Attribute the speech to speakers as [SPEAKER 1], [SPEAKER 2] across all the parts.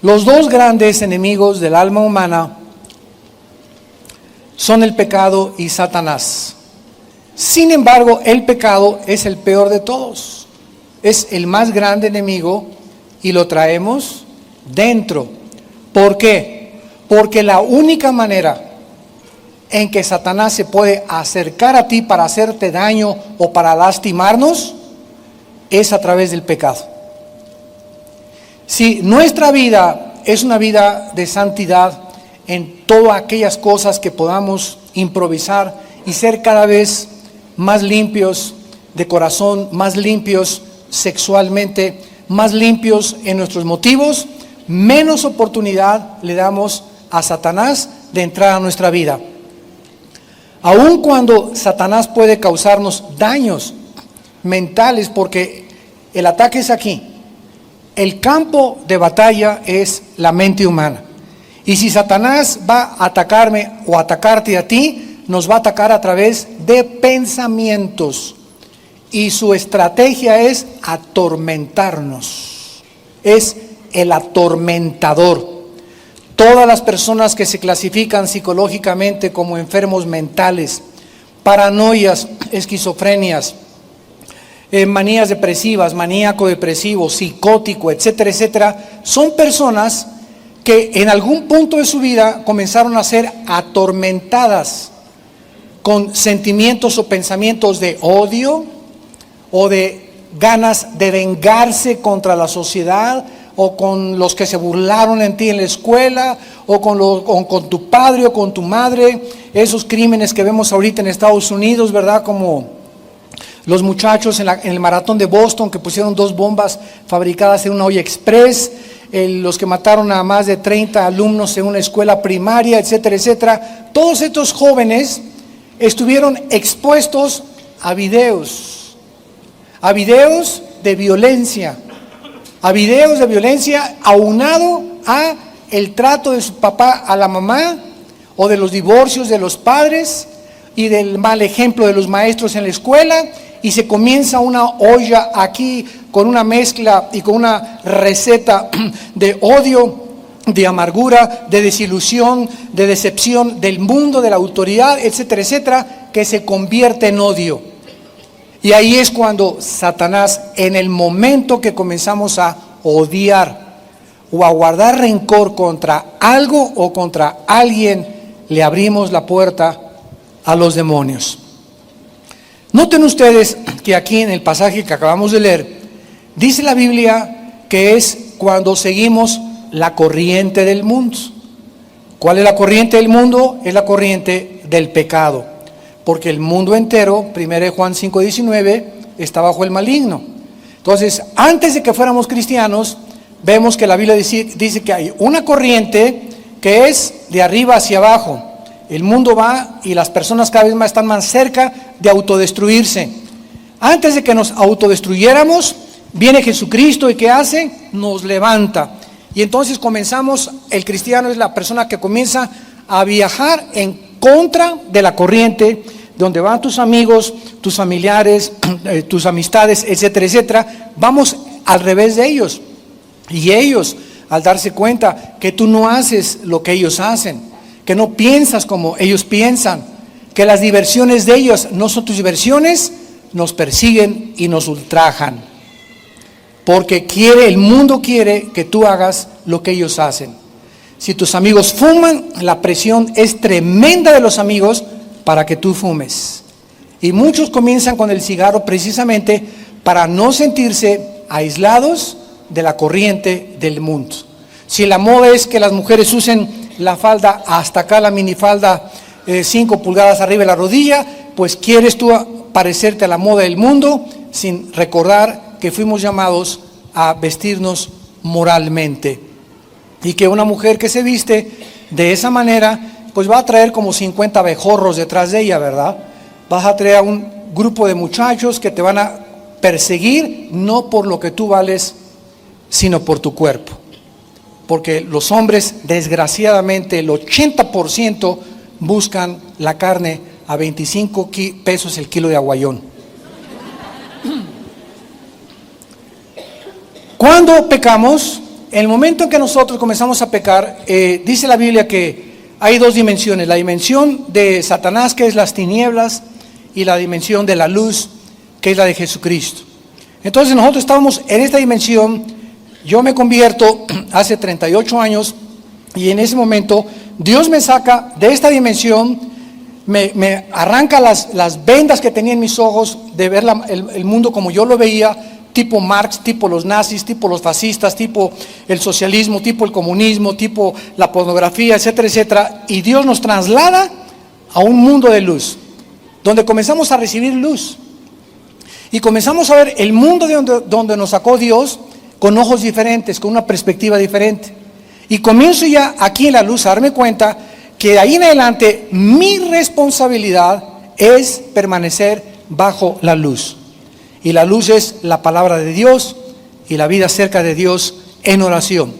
[SPEAKER 1] Los dos grandes enemigos del alma humana son el pecado y Satanás. Sin embargo, el pecado es el peor de todos. Es el más grande enemigo y lo traemos dentro. ¿Por qué? Porque la única manera en que Satanás se puede acercar a ti para hacerte daño o para lastimarnos es a través del pecado. Si nuestra vida es una vida de santidad en todas aquellas cosas que podamos improvisar y ser cada vez más limpios de corazón, más limpios sexualmente, más limpios en nuestros motivos, menos oportunidad le damos a Satanás de entrar a nuestra vida. Aun cuando Satanás puede causarnos daños mentales, porque el ataque es aquí. El campo de batalla es la mente humana. Y si Satanás va a atacarme o atacarte a ti, nos va a atacar a través de pensamientos. Y su estrategia es atormentarnos. Es el atormentador. Todas las personas que se clasifican psicológicamente como enfermos mentales, paranoias, esquizofrenias, manías depresivas, maníaco depresivo, psicótico, etcétera, etcétera, son personas que en algún punto de su vida comenzaron a ser atormentadas con sentimientos o pensamientos de odio o de ganas de vengarse contra la sociedad, o con los que se burlaron en ti en la escuela, o con tu padre o con tu madre, esos crímenes que vemos ahorita en Estados Unidos, ¿verdad? Como los muchachos en el maratón de Boston que pusieron 2 bombas fabricadas en una olla express, los que mataron a más de 30 alumnos en una escuela primaria, etcétera, etcétera. Todos estos jóvenes estuvieron expuestos a videos de violencia, aunado a el trato de su papá a la mamá, o de los divorcios de los padres y del mal ejemplo de los maestros en la escuela, y se comienza una olla aquí con una mezcla y con una receta de odio, de amargura, de desilusión, de decepción del mundo, de la autoridad, etcétera, etcétera, que se convierte en odio. Y ahí es cuando Satanás, en el momento que comenzamos a odiar o a guardar rencor contra algo o contra alguien, le abrimos la puerta a los demonios. Noten ustedes que aquí en el pasaje que acabamos de leer, dice la Biblia que es cuando seguimos la corriente del mundo. ¿Cuál es la corriente del mundo? Es la corriente del pecado. Porque el mundo entero, 1 Juan 5:19, está bajo el maligno. Entonces, antes de que fuéramos cristianos, vemos que la Biblia dice que hay una corriente que es de arriba hacia abajo. El mundo va y las personas cada vez más están más cerca de autodestruirse. Antes de que nos autodestruyéramos, viene Jesucristo y ¿qué hace? Nos levanta. Y entonces comenzamos, el cristiano es la persona que comienza a viajar en contra de la corriente, donde van tus amigos, tus familiares, tus amistades, etcétera, etcétera. Vamos al revés de ellos. Y ellos, al darse cuenta que tú no haces lo que ellos hacen, que no piensas como ellos piensan, que las diversiones de ellos no son tus diversiones, nos persiguen y nos ultrajan. Porque el mundo quiere que tú hagas lo que ellos hacen. Si tus amigos fuman, la presión es tremenda de los amigos para que tú fumes. Y muchos comienzan con el cigarro precisamente para no sentirse aislados de la corriente del mundo. Si la moda es que las mujeres usen la falda hasta acá, la minifalda 5 pulgadas arriba de la rodilla, pues quieres tú parecerte a la moda del mundo sin recordar que fuimos llamados a vestirnos moralmente. Y que una mujer que se viste de esa manera, pues va a traer como 50 abejorros detrás de ella, ¿verdad? Vas a traer a un grupo de muchachos que te van a perseguir, no por lo que tú vales, sino por tu cuerpo. Porque los hombres, desgraciadamente, el 80% buscan la carne a 25 pesos el kilo de aguayón. Cuando pecamos, En el momento en que nosotros comenzamos a pecar, dice la Biblia que hay dos dimensiones: la dimensión de Satanás, que es las tinieblas, y la dimensión de la luz, que es la de Jesucristo. Entonces nosotros estábamos en esta dimensión. Yo me convierto hace 38 años y en ese momento Dios me saca de esta dimensión, me arranca las vendas que tenía en mis ojos de ver el mundo como yo lo veía, tipo Marx, tipo los nazis, tipo los fascistas, tipo el socialismo, tipo el comunismo, tipo la pornografía, etcétera, etcétera. Y Dios nos traslada a un mundo de luz, donde comenzamos a recibir luz. Y comenzamos a ver el mundo de donde nos sacó Dios con ojos diferentes, con una perspectiva diferente. Y comienzo ya aquí en la luz a darme cuenta que de ahí en adelante mi responsabilidad es permanecer bajo la luz. Y la luz es la palabra de Dios y la vida cerca de Dios en oración.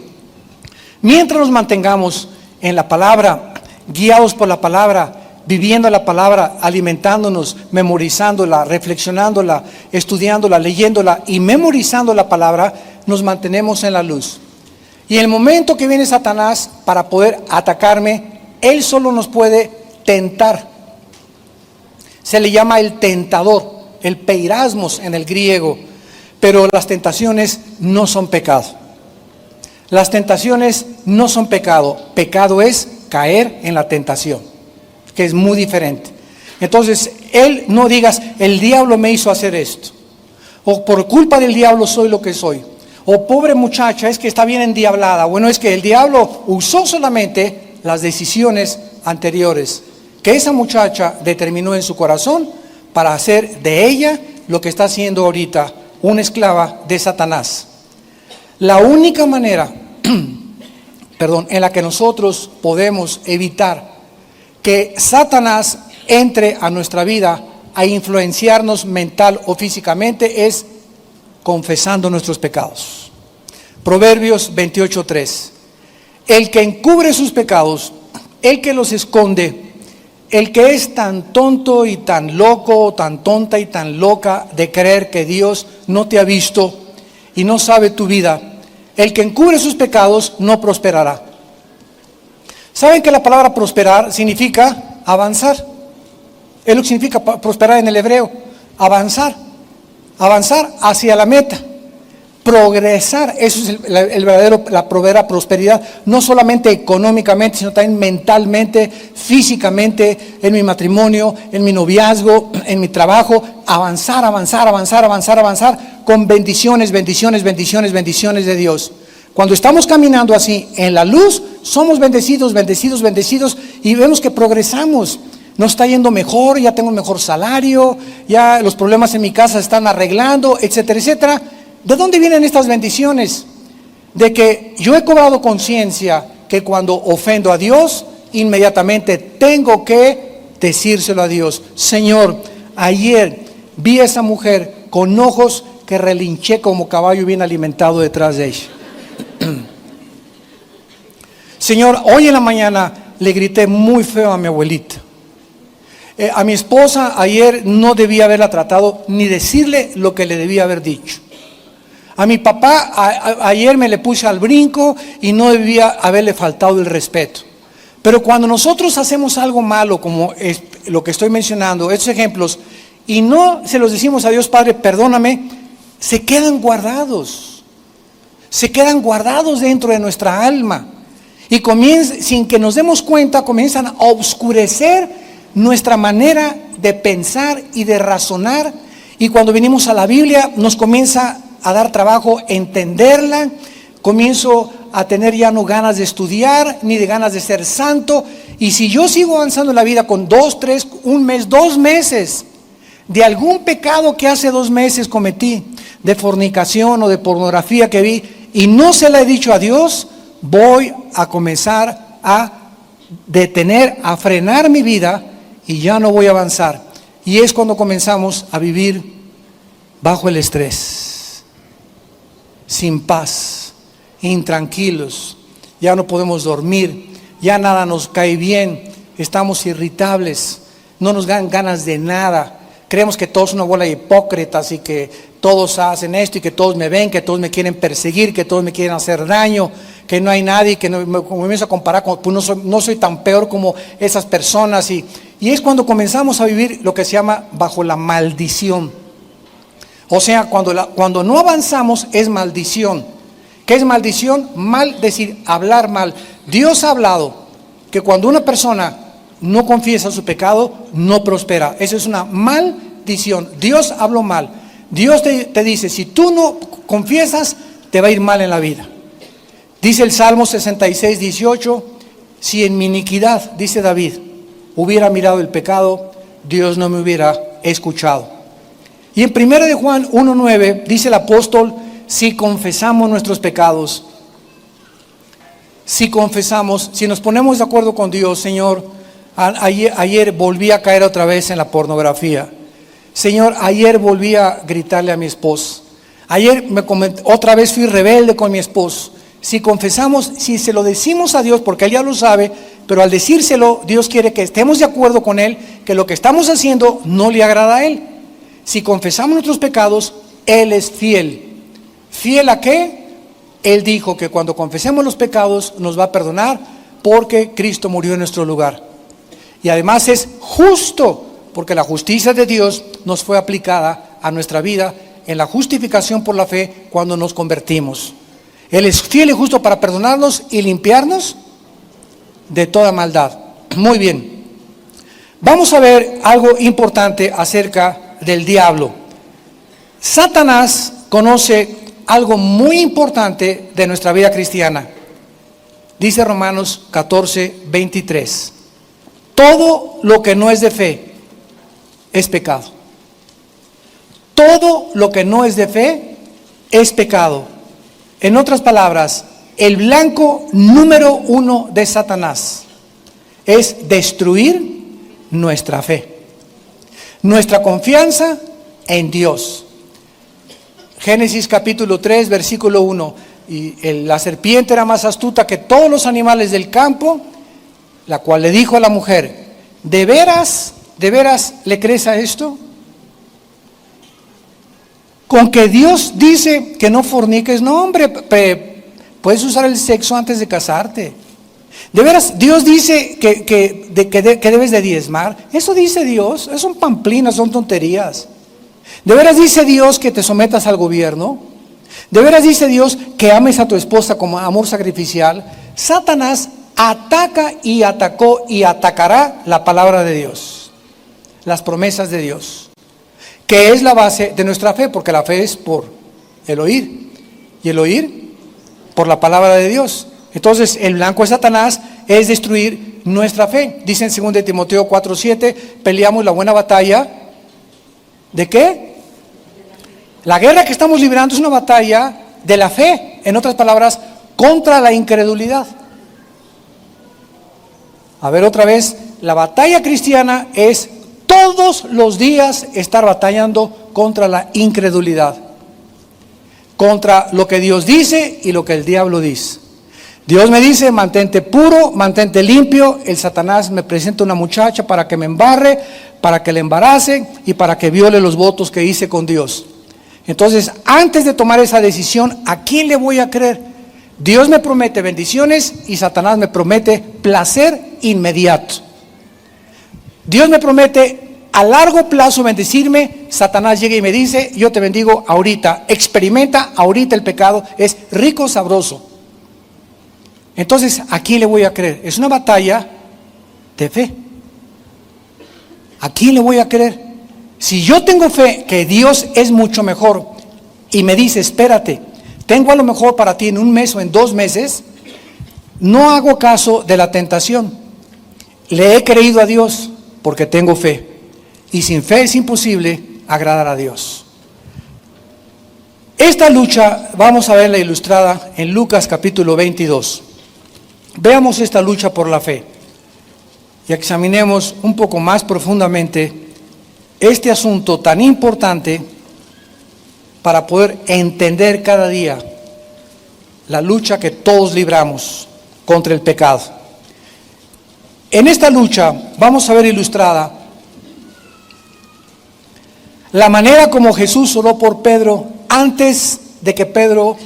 [SPEAKER 1] Mientras nos mantengamos en la palabra, guiados por la palabra, viviendo la palabra, alimentándonos, memorizándola, reflexionándola, estudiándola, leyéndola y memorizando la palabra, nos mantenemos en la luz. Y en el momento que viene Satanás para poder atacarme, él solo nos puede tentar. Se le llama el tentador, el peirasmos en el griego, pero las tentaciones no son pecado. Las tentaciones no son pecado. Pecado es caer en la tentación, que es muy diferente. Entonces, no digas, el diablo me hizo hacer esto, o por culpa del diablo soy lo que soy, o pobre muchacha, es que está bien endiablada. Bueno, es que el diablo usó solamente las decisiones anteriores que esa muchacha determinó en su corazón para hacer de ella lo que está haciendo ahorita, una esclava de Satanás. La única manera, en la que nosotros podemos evitar que Satanás entre a nuestra vida a influenciarnos mental o físicamente es confesando nuestros pecados. Proverbios 28:3. El que encubre sus pecados, el que los esconde, el que es tan tonto y tan loco, tan tonta y tan loca de creer que Dios no te ha visto y no sabe tu vida, el que encubre sus pecados no prosperará. ¿Saben que la palabra prosperar significa avanzar? Es lo que significa prosperar en el hebreo, avanzar hacia la meta, progresar. Eso es la verdadera prosperidad, no solamente económicamente, sino también mentalmente, físicamente, en mi matrimonio, en mi noviazgo, en mi trabajo. Avanzar con bendiciones de Dios. Cuando estamos caminando así en la luz, somos bendecidos y vemos que progresamos. Nos está yendo mejor, ya tengo un mejor salario, ya los problemas en mi casa se están arreglando, etcétera, etcétera. ¿De dónde vienen estas bendiciones? De que yo he cobrado conciencia que cuando ofendo a Dios, inmediatamente tengo que decírselo a Dios. Señor, ayer vi a esa mujer con ojos que relinché como caballo bien alimentado detrás de ella. Señor, hoy en la mañana le grité muy feo a mi abuelita. A mi esposa ayer no debía haberla tratado ni decirle lo que le debía haber dicho. A mi papá ayer me le puse al brinco y no debía haberle faltado el respeto. Pero cuando nosotros hacemos algo malo, como es lo que estoy mencionando, estos ejemplos, y no se los decimos a Dios, Padre, perdóname, se quedan guardados dentro de nuestra alma. Y sin que nos demos cuenta, comienzan a oscurecer nuestra manera de pensar y de razonar. Y cuando venimos a la Biblia nos comienza a dar trabajo entenderla. Comienzo a tener ya no ganas de estudiar ni de ganas de ser santo. Y si yo sigo avanzando en la vida con 2, 3, un mes, 2 meses de algún pecado que hace 2 meses cometí, de fornicación o de pornografía que vi, y no se la he dicho a Dios, voy a comenzar a detener, a frenar mi vida y ya no voy a avanzar. Y es cuando comenzamos a vivir bajo el estrés, sin paz, intranquilos, ya no podemos dormir, ya nada nos cae bien, estamos irritables, no nos dan ganas de nada, creemos que todos son una bola de hipócritas y que todos hacen esto y que todos me ven, que todos me quieren perseguir, que todos me quieren hacer daño, que no hay nadie, que no, me comienzo a comparar con, pues no soy tan peor como esas personas. Y es cuando comenzamos a vivir lo que se llama bajo la maldición. O sea, cuando no avanzamos es maldición. ¿Qué es maldición? Mal, decir, hablar mal. Dios ha hablado que cuando una persona no confiesa su pecado, no prospera. Eso es una maldición. Dios habló mal. Dios te dice, si tú no confiesas, te va a ir mal en la vida. Dice el Salmo 66, 18, si en mi iniquidad, dice David, hubiera mirado el pecado, Dios no me hubiera escuchado. Y en 1 de Juan 1:9 dice el apóstol, si confesamos nuestros pecados, si confesamos, si nos ponemos de acuerdo con Dios, Señor, ayer volví a caer otra vez en la pornografía. Señor, ayer volví a gritarle a mi esposo. Ayer otra vez fui rebelde con mi esposo. Si confesamos, si se lo decimos a Dios, porque Él ya lo sabe, pero al decírselo, Dios quiere que estemos de acuerdo con Él, que lo que estamos haciendo no le agrada a Él. Si confesamos nuestros pecados, Él es fiel. ¿Fiel a qué? Él dijo que cuando confesemos los pecados nos va a perdonar porque Cristo murió en nuestro lugar. Y además es justo, porque la justicia de Dios nos fue aplicada a nuestra vida en la justificación por la fe cuando nos convertimos. Él es fiel y justo para perdonarnos y limpiarnos de toda maldad. Muy bien. Vamos a ver algo importante acerca del diablo. Satanás conoce algo muy importante de nuestra vida cristiana. Dice Romanos 14, 23. Todo lo que no es de fe es pecado. Todo lo que no es de fe es pecado. En otras palabras, el blanco número 1 de Satanás es destruir nuestra fe, nuestra confianza en Dios. Génesis capítulo 3, versículo 1. Y la serpiente era más astuta que todos los animales del campo, la cual le dijo a la mujer, ¿de veras le crees a esto? Con que Dios dice que no forniques, no hombre, puedes usar el sexo antes de casarte. De veras, Dios dice que debes de diezmar. Eso dice Dios, eso son pamplinas, son tonterías. De veras dice Dios que te sometas al gobierno. De veras dice Dios que ames a tu esposa como amor sacrificial. Satanás ataca y atacó y atacará la palabra de Dios, las promesas de Dios, que es la base de nuestra fe, porque la fe es por el oír, y el oír por la palabra de Dios. Entonces, el blanco de Satanás es destruir nuestra fe. Dice en 2 de Timoteo 4:7, peleamos la buena batalla. ¿De qué? La guerra que estamos librando es una batalla de la fe, en otras palabras, contra la incredulidad. A ver otra vez, la batalla cristiana es todos los días estar batallando contra la incredulidad, contra lo que Dios dice y lo que el diablo dice. Dios me dice, mantente puro, mantente limpio. El Satanás me presenta una muchacha para que me embarre, para que le embarace y para que viole los votos que hice con Dios. Entonces, antes de tomar esa decisión, ¿a quién le voy a creer? Dios me promete bendiciones y Satanás me promete placer inmediato. Dios me promete a largo plazo bendecirme, Satanás llega y me dice, yo te bendigo ahorita, experimenta ahorita el pecado, es rico, sabroso. Entonces, ¿a quién le voy a creer? Es una batalla de fe. ¿A quién le voy a creer? Si yo tengo fe que Dios es mucho mejor y me dice, espérate, tengo a lo mejor para ti en 1 mes o en 2 meses, no hago caso de la tentación. Le he creído a Dios porque tengo fe. Y sin fe es imposible agradar a Dios. Esta lucha vamos a verla ilustrada en Lucas capítulo 22. Veamos esta lucha por la fe y examinemos un poco más profundamente este asunto tan importante para poder entender cada día la lucha que todos libramos contra el pecado. En esta lucha vamos a ver ilustrada la manera como Jesús oró por Pedro antes de que Pedro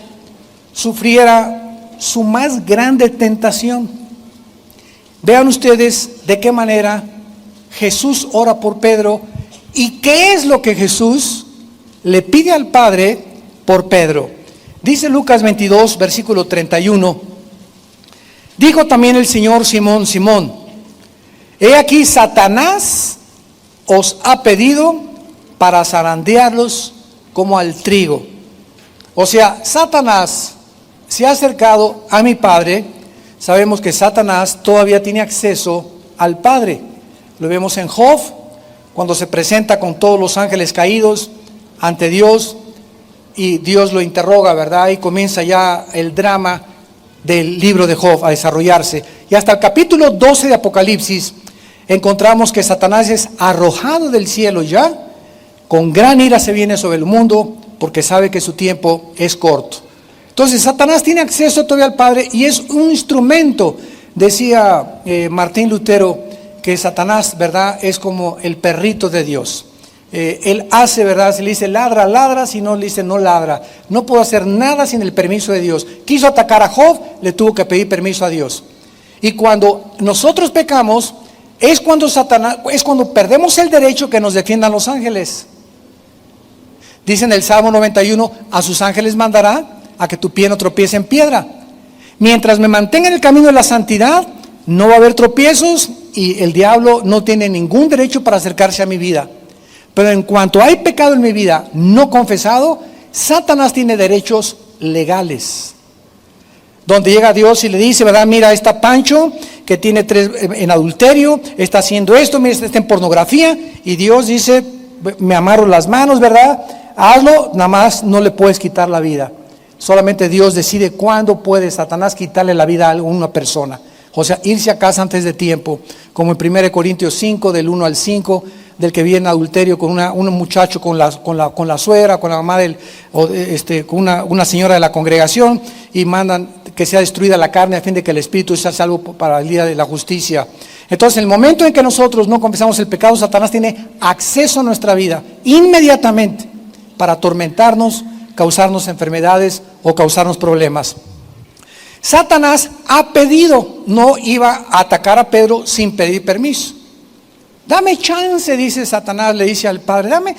[SPEAKER 1] sufriera su más grande tentación. Vean ustedes de qué manera Jesús ora por Pedro y qué es lo que Jesús le pide al Padre por Pedro. Dice Lucas 22, versículo 31. Dijo también el Señor: Simón, Simón, he aquí Satanás os ha pedido para zarandearlos como al trigo. O sea, Satanás se ha acercado a mi Padre. Sabemos que Satanás todavía tiene acceso al Padre. Lo vemos en Job, cuando se presenta con todos los ángeles caídos ante Dios y Dios lo interroga, ¿verdad? Y comienza ya el drama del libro de Job a desarrollarse. Y hasta el capítulo 12 de Apocalipsis encontramos que Satanás es arrojado del cielo ya, con gran ira se viene sobre el mundo, porque sabe que su tiempo es corto. Entonces Satanás tiene acceso todavía al Padre y es un instrumento. Decía Martín Lutero que Satanás, ¿verdad?, es como el perrito de Dios. Él hace, ¿verdad? Si le dice ladra, ladra; si no le dice no ladra. No puedo hacer nada sin el permiso de Dios. Quiso atacar a Job, le tuvo que pedir permiso a Dios. Y cuando nosotros pecamos, es cuando perdemos el derecho que nos defiendan los ángeles. Dice en el Salmo 91: a sus ángeles mandará a que tu pie no tropiece en piedra. Mientras me mantenga en el camino de la santidad, no va a haber tropiezos y el diablo no tiene ningún derecho para acercarse a mi vida. Pero en cuanto hay pecado en mi vida no confesado, Satanás tiene derechos legales. Donde llega Dios y le dice, ¿verdad? Mira, está Pancho, que tiene 3 en adulterio, está haciendo esto, mira, está en pornografía. Y Dios dice, me amarro las manos, ¿verdad? Hazlo, nada más no le puedes quitar la vida. Solamente Dios decide cuándo puede Satanás quitarle la vida a una persona. O sea, irse a casa antes de tiempo, como en 1 Corintios 5, del 1 al 5, del que viene en adulterio con un muchacho, con la suegra, con la mamá con una señora de la congregación, y mandan que sea destruida la carne a fin de que el espíritu sea salvo para el día de la justicia. Entonces, en el momento en que nosotros no confesamos el pecado, Satanás tiene acceso a nuestra vida inmediatamente para atormentarnos, causarnos enfermedades o causarnos problemas. Satanás ha pedido, no iba a atacar a Pedro sin pedir permiso. Dame chance, dice Satanás, le dice al Padre, dame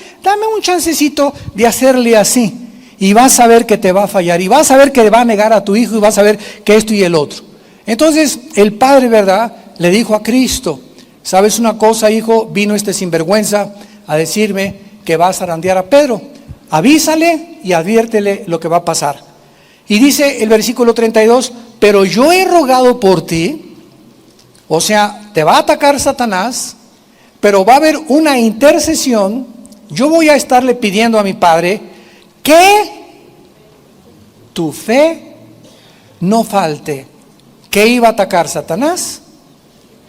[SPEAKER 1] un chancecito de hacerle así. Y vas a ver que te va a fallar, y vas a ver que va a negar a tu hijo, y vas a ver que esto y el otro. Entonces el Padre, ¿verdad?, le dijo a Cristo, ¿sabes una cosa, hijo? Vino este sinvergüenza a decirme que va a zarandear a Pedro. Avísale y adviértele lo que va a pasar. Y dice el versículo 32, pero yo he rogado por ti. O sea, te va a atacar Satanás, pero va a haber una intercesión. Yo voy a estarle pidiendo a mi Padre que tu fe no falte. ¿Qué iba a atacar Satanás?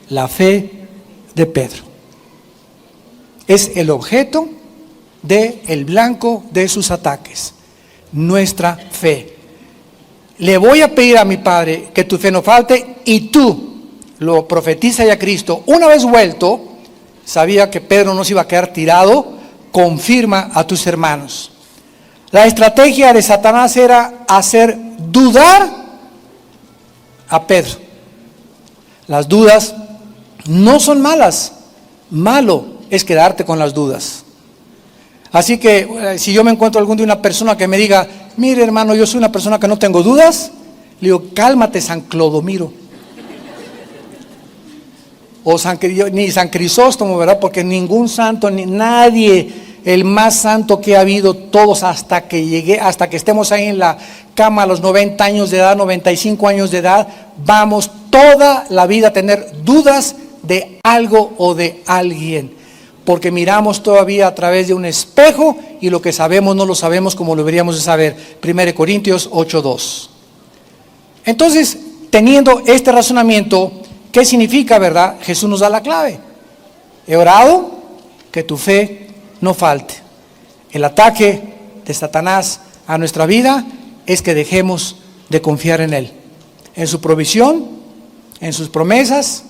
[SPEAKER 1] La fe de Pedro. Es el objeto del blanco de sus ataques, nuestra fe. Le voy a pedir a mi Padre que tu fe no falte, y tú lo profetiza ya Cristo. Una vez vuelto, sabía que Pedro no se iba a quedar tirado. Confirma a tus hermanos. La estrategia de Satanás era hacer dudar a Pedro. Las dudas no son malas. Malo es quedarte con las dudas. Así que si yo me encuentro algún día una persona que me diga, mire hermano, yo soy una persona que no tengo dudas, le digo, cálmate, San Clodomiro. O ni San Crisóstomo, ¿verdad? Porque ningún santo, ni nadie, el más santo que ha habido, todos hasta que estemos ahí en la cama a los 90 años de edad, 95 años de edad, vamos toda la vida a tener dudas de algo o de alguien. Porque miramos todavía a través de un espejo y lo que sabemos no lo sabemos como lo deberíamos de saber. 1 Corintios 8:2. Entonces, teniendo este razonamiento, ¿qué significa, verdad? Jesús nos da la clave. He orado que tu fe no falte. El ataque de Satanás a nuestra vida es que dejemos de confiar en Él, en su provisión, en sus promesas,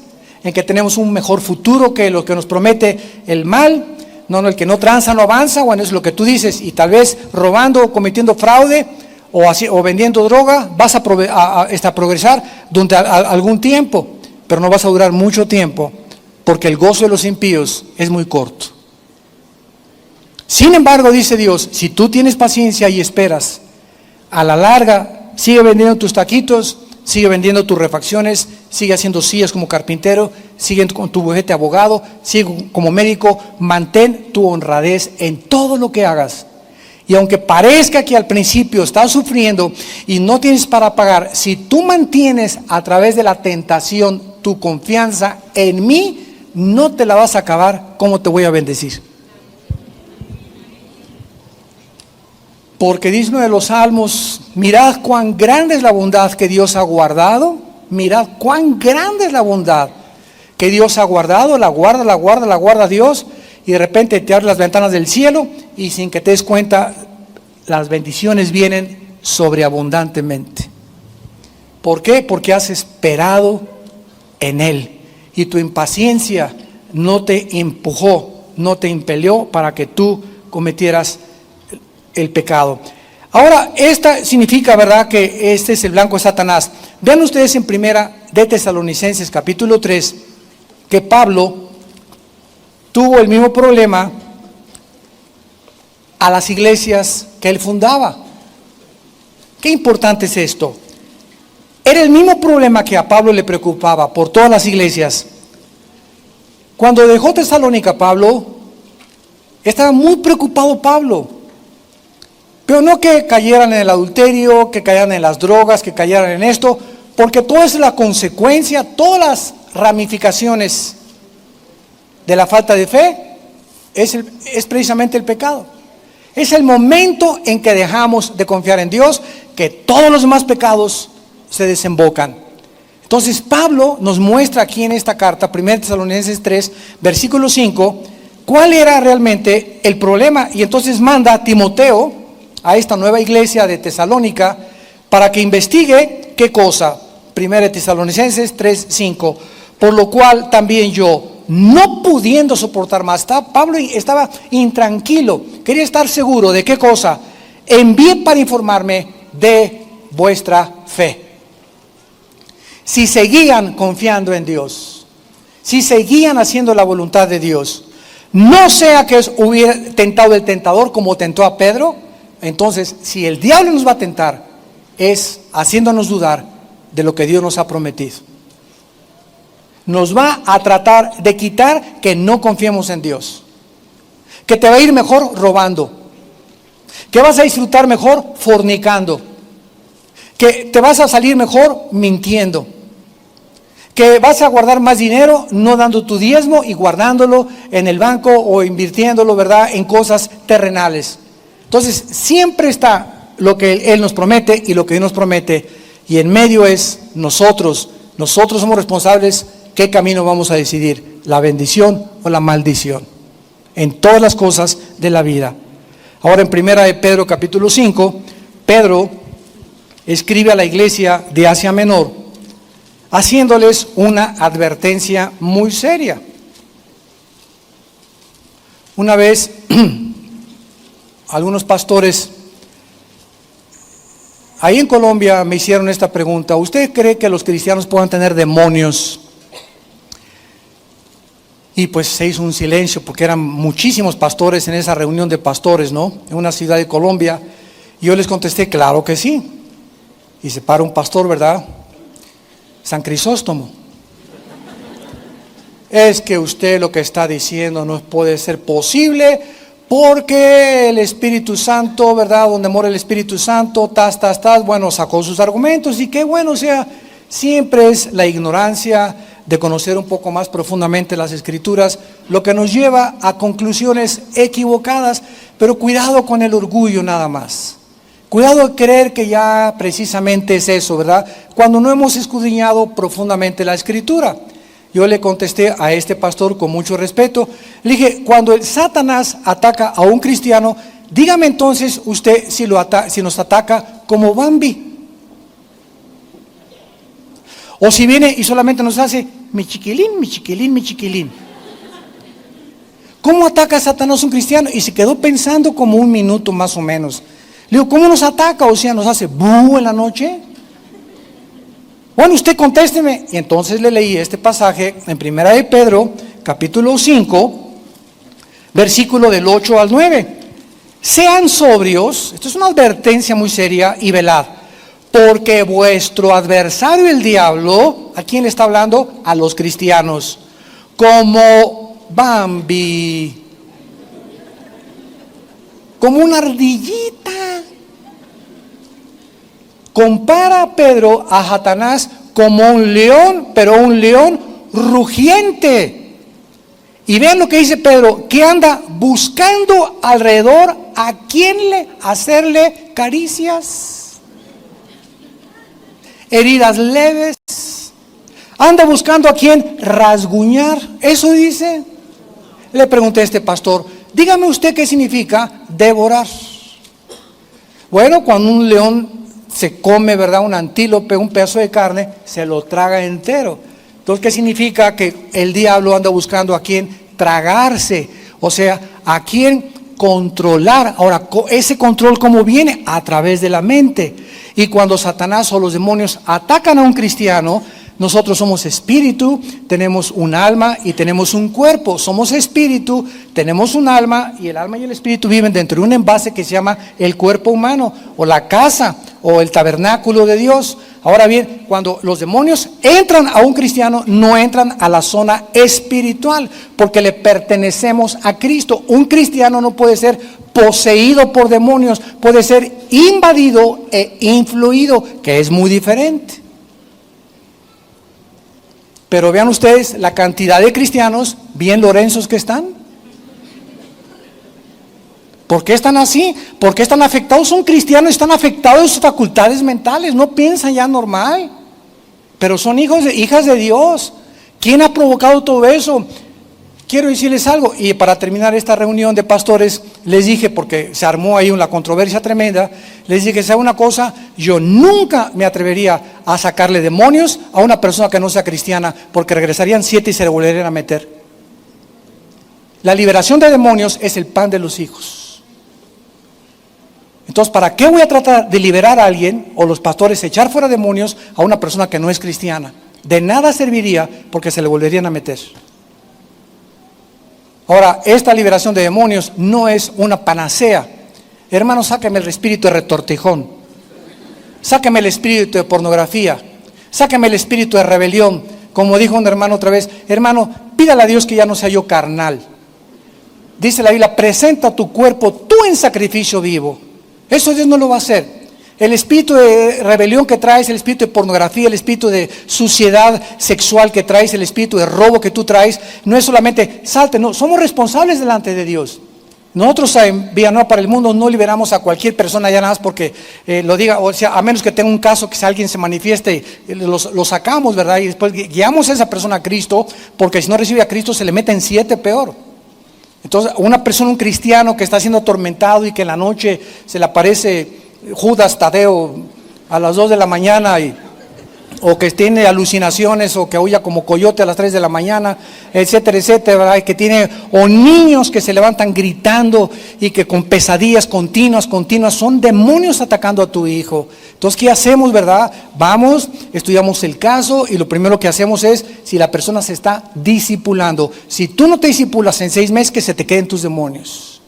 [SPEAKER 1] en que tenemos un mejor futuro que lo que nos promete el mal, No, no, el que no tranza no avanza. Bueno, es lo que tú dices. Y tal vez robando o cometiendo fraude o vendiendo droga, vas a progresar durante algún tiempo, pero no vas a durar mucho tiempo, porque el gozo de los impíos es muy corto. Sin embargo, dice Dios, si tú tienes paciencia y esperas, a la larga, sigue vendiendo tus taquitos, sigue vendiendo tus refacciones, sigue haciendo sillas como carpintero, sigue con tu bufete de abogado, sigue como médico, mantén tu honradez en todo lo que hagas. Y aunque parezca que al principio estás sufriendo y no tienes para pagar, si tú mantienes a través de la tentación tu confianza en mí, no te la vas a acabar. ¿Cómo te voy a bendecir? Porque dice uno de los salmos, mirad cuán grande es la bondad que Dios ha guardado, mirad cuán grande es la bondad que Dios ha guardado, la guarda Dios, y de repente te abre las ventanas del cielo y sin que te des cuenta, las bendiciones vienen sobreabundantemente. ¿Por qué? Porque has esperado en Él y tu impaciencia no te empujó, no te impelió para que tú cometieras el pecado. Ahora, esta significa, ¿verdad?, que este es el blanco de Satanás. Vean ustedes en primera de Tesalonicenses capítulo 3, que Pablo tuvo el mismo problema a las iglesias que él fundaba. Qué importante es esto. Era el mismo problema que a Pablo le preocupaba por todas las iglesias. Cuando dejó Tesalónica Pablo, estaba muy preocupado Pablo. Pero no que cayeran en el adulterio, que cayeran en las drogas, que cayeran en esto, porque todo es la consecuencia, todas las ramificaciones de la falta de fe es precisamente el pecado. Es el momento en que dejamos de confiar en Dios que todos los demás pecados se desembocan. Entonces Pablo nos muestra aquí en esta carta, 1 Tesalonicenses 3, versículo 5, cuál era realmente el problema. Y entonces manda a Timoteo a esta nueva iglesia de Tesalónica para que investigue qué cosa. 1 Tesalonicenses 3, 5, por lo cual también yo, no pudiendo soportar más, Pablo estaba intranquilo, quería estar seguro de qué cosa, envié para informarme de vuestra fe. Si seguían confiando en Dios, si seguían haciendo la voluntad de Dios, no sea que hubiera tentado el tentador como tentó a Pedro. Entonces, si el diablo nos va a tentar, es haciéndonos dudar de lo que Dios nos ha prometido. Nos va a tratar de quitar que no confiemos en Dios, que te va a ir mejor robando, que vas a disfrutar mejor fornicando, que te vas a salir mejor mintiendo, que vas a guardar más dinero no dando tu diezmo y guardándolo en el banco o invirtiéndolo, ¿verdad?, en cosas terrenales. Entonces siempre está lo que Él nos promete y lo que Dios nos promete, y en medio es nosotros somos responsables. ¿Qué camino vamos a decidir? ¿La bendición o la maldición? En todas las cosas de la vida. Ahora en 1 de Pedro capítulo 5, Pedro escribe a la iglesia de Asia Menor, haciéndoles una advertencia muy seria. Una vez, algunos pastores ahí en Colombia me hicieron esta pregunta: ¿usted cree que los cristianos puedan tener demonios? Y pues se hizo un silencio porque eran muchísimos pastores en esa reunión de pastores, ¿no?, en una ciudad de Colombia. Y yo les contesté, claro que sí. Y se para un pastor, ¿verdad?, San Crisóstomo. Es que usted lo que está diciendo no puede ser posible, porque el Espíritu Santo, ¿verdad?, donde mora el Espíritu Santo, bueno, sacó sus argumentos. Y qué bueno, o sea, siempre es la ignorancia de conocer un poco más profundamente las Escrituras lo que nos lleva a conclusiones equivocadas. Pero cuidado con el orgullo nada más. Cuidado de creer que ya precisamente es eso, ¿verdad?, cuando no hemos escudriñado profundamente la Escritura. Yo le contesté a este pastor con mucho respeto, le dije: cuando el Satanás ataca a un cristiano, dígame entonces usted si nos ataca como Bambi, o si viene y solamente nos hace mi chiquilín, mi chiquilín, mi chiquilín. ¿cómo ataca a Satanás a un cristiano? Y se quedó pensando como un minuto más o menos. Le digo, ¿cómo nos ataca? O sea, ¿nos hace bú en la noche? Bueno, usted contésteme. Y entonces le leí este pasaje en Primera de Pedro, capítulo 5, versículo del 8 al 9. Sean sobrios, esto es una advertencia muy seria, y velad, porque vuestro adversario el diablo, ¿a quién le está hablando? A los cristianos, como Bambi, como una ardillita. Compara a Pedro a Satanás como un león, pero un león rugiente. Y vean lo que dice Pedro, que anda buscando alrededor a quién hacerle caricias, heridas leves. Anda buscando a quién rasguñar. Eso dice. Le pregunté a este pastor, dígame usted qué significa devorar. Bueno, cuando un león se come, ¿verdad?, un antílope, un pedazo de carne, se lo traga entero. Entonces, ¿qué significa? Que el diablo anda buscando a quién tragarse, o sea, a quién controlar. Ahora, ese control, ¿cómo viene? A través de la mente. Y cuando Satanás o los demonios atacan a un cristiano, nosotros somos espíritu, tenemos un alma y tenemos un cuerpo. Somos espíritu, tenemos un alma, y el alma y el espíritu viven dentro de un envase que se llama el cuerpo humano, o la casa, o el tabernáculo de Dios. Ahora bien, cuando los demonios entran a un cristiano, no entran a la zona espiritual, porque le pertenecemos a Cristo. Un cristiano no puede ser poseído por demonios, puede ser invadido e influido, que es muy diferente. Pero vean ustedes la cantidad de cristianos bien lorenzos que están. ¿Por qué están así? ¿Por qué están afectados? Son cristianos, están afectados de sus facultades mentales, no piensan ya normal, pero son hijas de Dios. ¿Quién ha provocado todo eso? Quiero decirles algo, y para terminar esta reunión de pastores, les dije, porque se armó ahí una controversia tremenda, les dije, ¿sabe una cosa? Yo nunca me atrevería a sacarle demonios a una persona que no sea cristiana, porque regresarían 7 y se le volverían a meter. La liberación de demonios es el pan de los hijos. Entonces, ¿para qué voy a tratar de liberar a alguien, o los pastores echar fuera demonios a una persona que no es cristiana? De nada serviría, porque se le volverían a meter. Ahora, esta liberación de demonios no es una panacea. Hermano, sáqueme el espíritu de retortijón, sáqueme el espíritu de pornografía, sáqueme el espíritu de rebelión. Como dijo un hermano otra vez, hermano, pídale a Dios que ya no sea yo carnal. Dice la Biblia, presenta tu cuerpo tú en sacrificio vivo. Eso Dios no lo va a hacer. El espíritu de rebelión que traes, el espíritu de pornografía, el espíritu de suciedad sexual que traes, el espíritu de robo que tú traes, no es solamente salte, no, somos responsables delante de Dios. Nosotros en Villanueva para el Mundo no liberamos a cualquier persona ya nada más porque lo diga, o sea, a menos que tenga un caso que si alguien se manifieste, lo sacamos, ¿verdad? Y después guiamos a esa persona a Cristo, porque si no recibe a Cristo se le meten 7 peor. Entonces, una persona, un cristiano que está siendo atormentado y que en la noche se le aparece Judas Tadeo a las 2 de la mañana, o que tiene alucinaciones, o que huya como coyote a las 3 de la mañana, etcétera, etcétera, ¿verdad? Que tiene, o niños que se levantan gritando y que con pesadillas continuas, son demonios atacando a tu hijo. Entonces, ¿qué hacemos, verdad? Vamos, estudiamos el caso, y lo primero que hacemos es, si la persona se está discipulando, si tú no te discipulas en 6 meses, que se te queden tus demonios.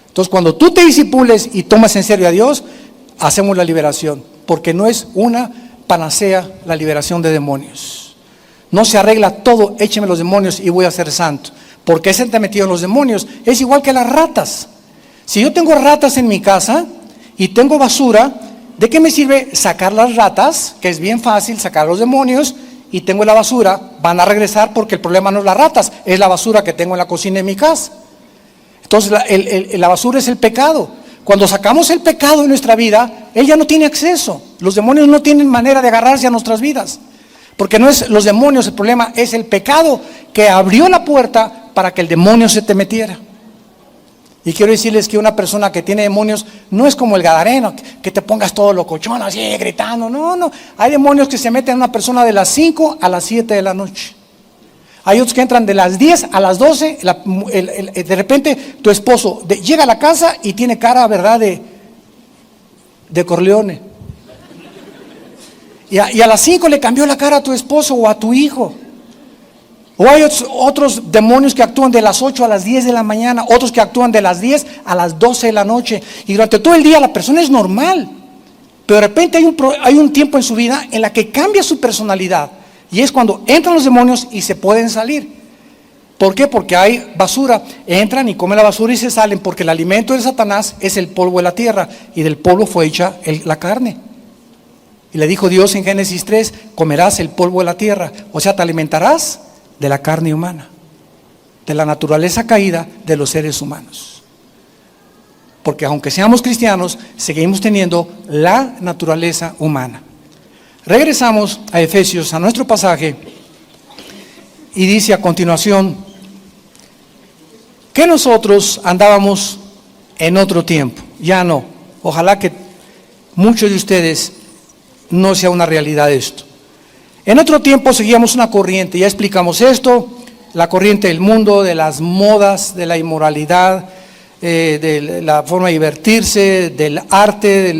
[SPEAKER 1] Entonces, cuando tú te discipules y tomas en serio a Dios, hacemos la liberación, porque no es una panacea la liberación de demonios. No se arregla todo, écheme los demonios y voy a ser santo. ¿Por qué se te metido en los demonios? Es igual que las ratas. Si yo tengo ratas en mi casa y tengo basura, ¿de qué me sirve sacar las ratas? Que es bien fácil sacar los demonios, y tengo la basura, van a regresar, porque el problema no es las ratas, es la basura que tengo en la cocina de mi casa. Entonces la basura es el pecado. Cuando sacamos el pecado de nuestra vida, él ya no tiene acceso. Los demonios no tienen manera de agarrarse a nuestras vidas, porque no es los demonios el problema, es el pecado que abrió la puerta para que el demonio se te metiera. Y quiero decirles que una persona que tiene demonios no es como el gadareno, que te pongas todo locochón así gritando. No, hay demonios que se meten en una persona de las 5 a las 7 de la noche. Hay otros que entran de las 10 a las 12, de repente tu esposo llega a la casa y tiene cara, ¿verdad?, de Corleone. Y a las 5 le cambió la cara a tu esposo o a tu hijo. O hay otros demonios que actúan de las 8 a las 10 de la mañana, otros que actúan de las 10 a las 12 de la noche. Y durante todo el día la persona es normal, pero de repente hay un tiempo en su vida en la que cambia su personalidad. Y es cuando entran los demonios y se pueden salir. ¿Por qué? Porque hay basura. Entran y comen la basura y se salen, porque el alimento de Satanás es el polvo de la tierra, y del polvo fue hecha la carne. Y le dijo Dios en Génesis 3, comerás el polvo de la tierra. O sea, te alimentarás de la carne humana, de la naturaleza caída de los seres humanos. Porque aunque seamos cristianos, seguimos teniendo la naturaleza humana. Regresamos a Efesios, a nuestro pasaje, y dice a continuación que nosotros andábamos en otro tiempo. Ya no. Ojalá que muchos de ustedes no sea una realidad esto. En otro tiempo seguíamos una corriente, ya explicamos esto, la corriente del mundo, de las modas, de la inmoralidad, de la forma de divertirse, del arte,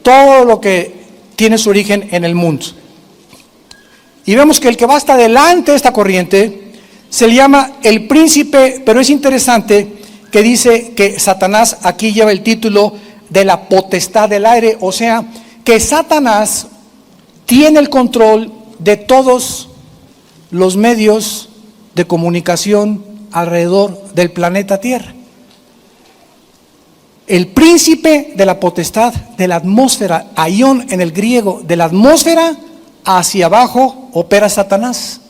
[SPEAKER 1] todo lo que tiene su origen en el mundo. Y vemos que el que va hasta delante de esta corriente se le llama el príncipe, pero es interesante que dice que Satanás aquí lleva el título de la potestad del aire, o sea, que Satanás tiene el control de todos los medios de comunicación alrededor del planeta Tierra. El príncipe de la potestad de la atmósfera, aión en el griego, de la atmósfera hacia abajo opera Satanás.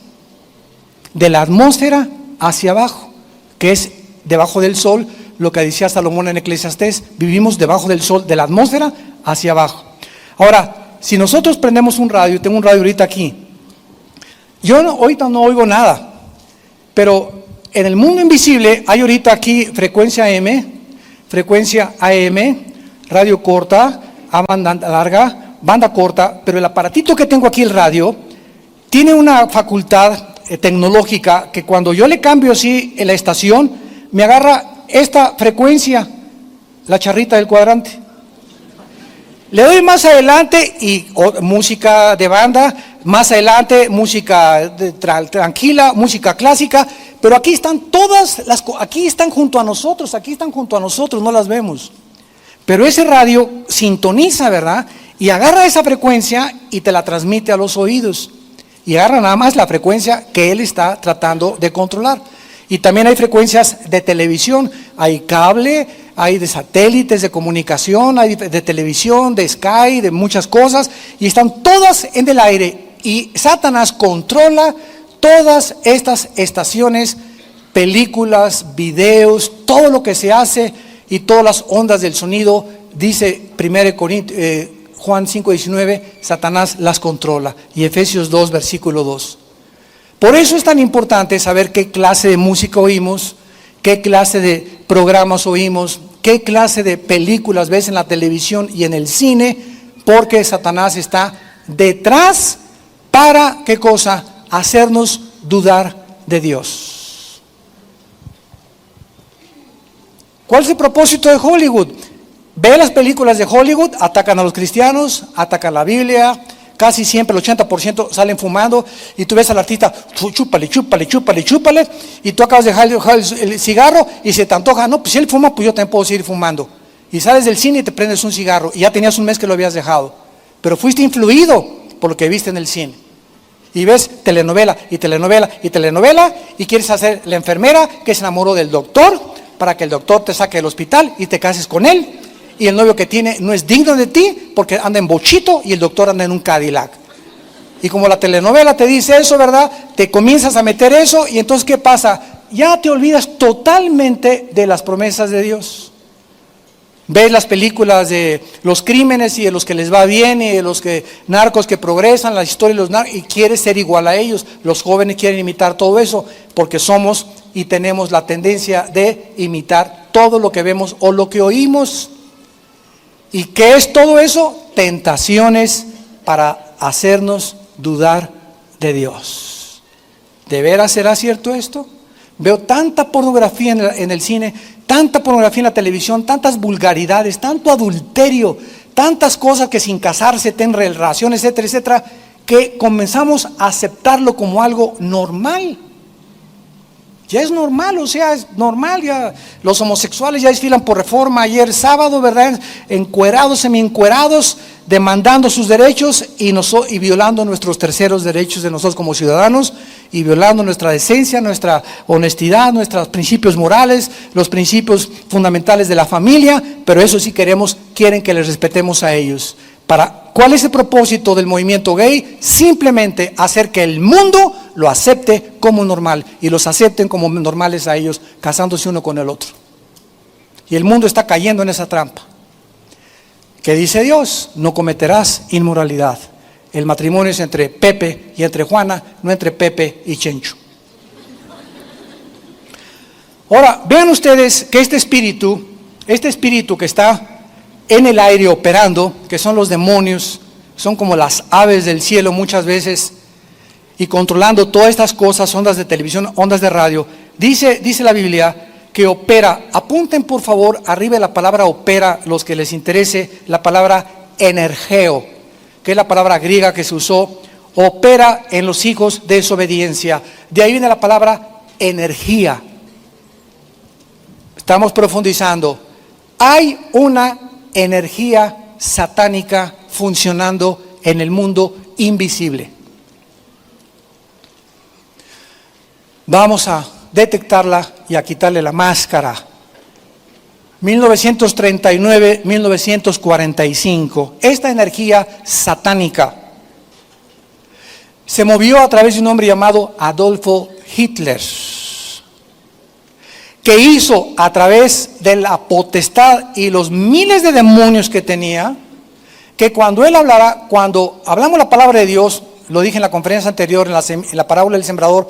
[SPEAKER 1] De la atmósfera hacia abajo, que es debajo del sol, lo que decía Salomón en Eclesiastés, vivimos debajo del sol, de la atmósfera hacia abajo. Ahora, si nosotros prendemos un radio, tengo un radio ahorita aquí, yo ahorita no oigo nada, pero en el mundo invisible hay ahorita aquí frecuencia M, frecuencia AM, radio corta, a banda larga, banda corta, pero el aparatito que tengo aquí, el radio, tiene una facultad tecnológica que cuando yo le cambio así en la estación, me agarra esta frecuencia, la charrita del cuadrante. Le doy más adelante y música de banda, más adelante música tranquila, música clásica, pero aquí están todas aquí están junto a nosotros, no las vemos. Pero ese radio sintoniza, ¿verdad? Y agarra esa frecuencia y te la transmite a los oídos. Y agarra nada más la frecuencia que él está tratando de controlar. Y también hay frecuencias de televisión, hay cable, hay de satélites de comunicación, hay de televisión, de Sky, de muchas cosas, y están todas en el aire. Y Satanás controla todas estas estaciones, películas, videos, todo lo que se hace y todas las ondas del sonido. Dice 1 Juan 5:19, Satanás las controla. Y Efesios 2, versículo 2. Por eso es tan importante saber qué clase de música oímos, qué clase de programas oímos, qué clase de películas ves en la televisión y en el cine, porque Satanás está detrás para, ¿qué cosa? Hacernos dudar de Dios. ¿Cuál es el propósito de Hollywood? Ve las películas de Hollywood, atacan a los cristianos, atacan la Biblia. Casi siempre el 80% salen fumando, y tú ves al artista, chúpale, y tú acabas de dejar el cigarro y se te antoja. No, pues si él fuma, pues yo también puedo seguir fumando. Y sales del cine y te prendes un cigarro, y ya tenías un mes que lo habías dejado, pero fuiste influido por lo que viste en el cine. Y ves telenovela, y quieres hacer la enfermera que se enamoró del doctor, para que el doctor te saque del hospital y te cases con él. Y el novio que tiene no es digno de ti porque anda en bochito y el doctor anda en un Cadillac. Y como la telenovela te dice eso, ¿verdad? Te comienzas a meter eso, y entonces ¿qué pasa? Ya te olvidas totalmente de las promesas de Dios. Ves las películas de los crímenes y de los que les va bien y de los narcos que progresan, la historia de los narcos, y quieres ser igual a ellos. Los jóvenes quieren imitar todo eso porque somos y tenemos la tendencia de imitar todo lo que vemos o lo que oímos. ¿Y qué es todo eso? Tentaciones para hacernos dudar de Dios. ¿de veras será cierto esto? Veo tanta pornografía en el cine, tanta pornografía en la televisión, tantas vulgaridades, tanto adulterio, tantas cosas que sin casarse tienen relaciones, etcétera, etcétera, que comenzamos a aceptarlo como algo normal. Ya es normal, o sea, es normal, ya los homosexuales ya desfilan por Reforma ayer sábado, ¿verdad? Encuerados, semi-encuerados, demandando sus derechos y violando nuestros terceros derechos de nosotros como ciudadanos, y violando nuestra decencia, nuestra honestidad, nuestros principios morales, los principios fundamentales de la familia, pero eso sí quieren que les respetemos a ellos. ¿Cuál es el propósito del movimiento gay? Simplemente hacer que el mundo lo acepte como normal y los acepten como normales a ellos, casándose uno con el otro. Y el mundo está cayendo en esa trampa. ¿Qué dice Dios? No cometerás inmoralidad. El matrimonio es entre Pepe y entre Juana, no entre Pepe y Chencho. Ahora, vean ustedes que este espíritu que está en el aire operando, que son los demonios, son como las aves del cielo muchas veces, y controlando todas estas cosas, ondas de televisión, ondas de radio, dice la Biblia que opera. Apunten por favor arriba de la palabra opera, los que les interese, la palabra energeo, que es la palabra griega que se usó, opera en los hijos de desobediencia. De ahí viene la palabra energía. Estamos profundizando. Hay una energía satánica funcionando en el mundo invisible. Vamos a detectarla y a quitarle la máscara. 1939-1945, esta energía satánica se movió a través de un hombre llamado Adolfo Hitler, que hizo a través de la potestad y los miles de demonios que tenía, que cuando él hablara, cuando hablamos la palabra de Dios, lo dije en la conferencia anterior, en la parábola del sembrador,